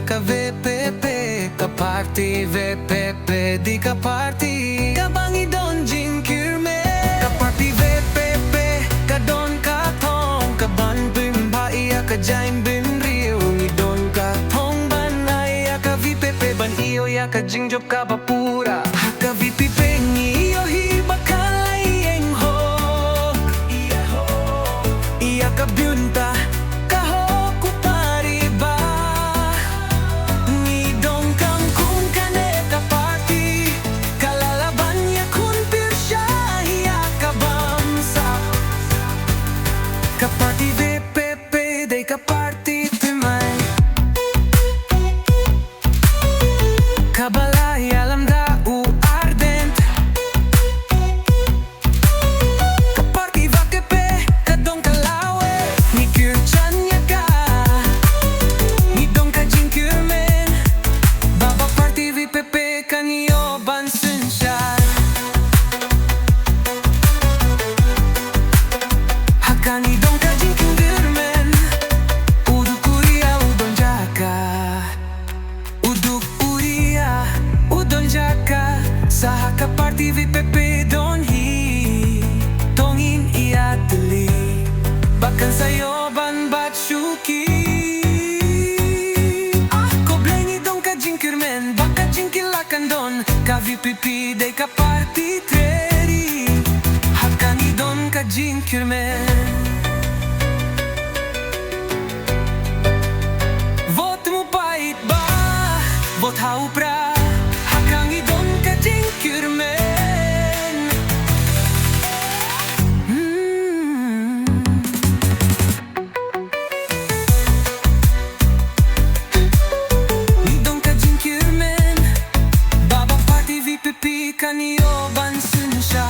ka VPP, ka party VPP, di ka party kabangi don jingkyrmen. Ka party VPP, ka don ka tong, ka ban bimba iya ka jain bin rio, ni don ka tong ban iya ka VPP, ban iyo ya ka jingjob ka bapura, ka VPP iyo hiba ka layeng ho, iya ka byunta ka party VPP, day ka party pimay. Kabalay alam da u ardent. Ka party VPP, ka dong kalawe, ni kirchan niya ka, ni dong ka jingkyrmen. Baba party VPP, kanyo bansun siya. Hakani dong ka jingkyrmen, uduk uria udon jaka, uduk uria udon jaka. Saha ka party VPP don hi, tongin iya teli, bahkan sayo ban bat syuki. Ko blengi dong ka jingkyrmen, baka jingkilakan don ka VPP, day ka party treri. Hakani don ka jingkyrmen. Vot hau Prah, hakang idon ka jingkyrmen. Idon ka jingkyrmen, baba party VPP, kanyo bansun siya.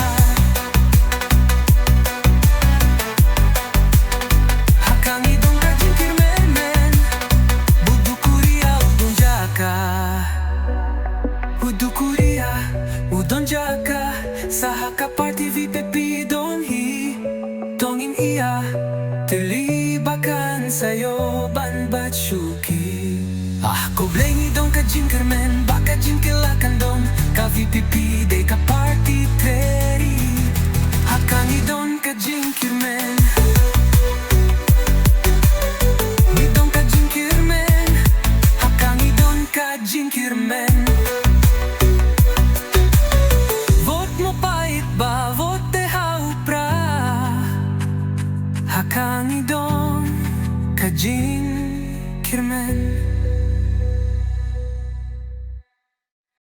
Hakang idon ka jingkyrmen, buduk uria udon jaka, uduk uria udon jaka. Saha ka party VPP don hi, tongin iya telibakan sayo ban bat syuki. Ko blengi dong ka jingkyrmen, baka jingkilakan dong ka VPP, day ka party treri. Hakangi don ka jingkyrmen, ni dong ka jingkyrmen, hakangi don ka jingkyrmen. Vot mo pait ba, vot te hau Prah, hakangi don ka jingkyrmen.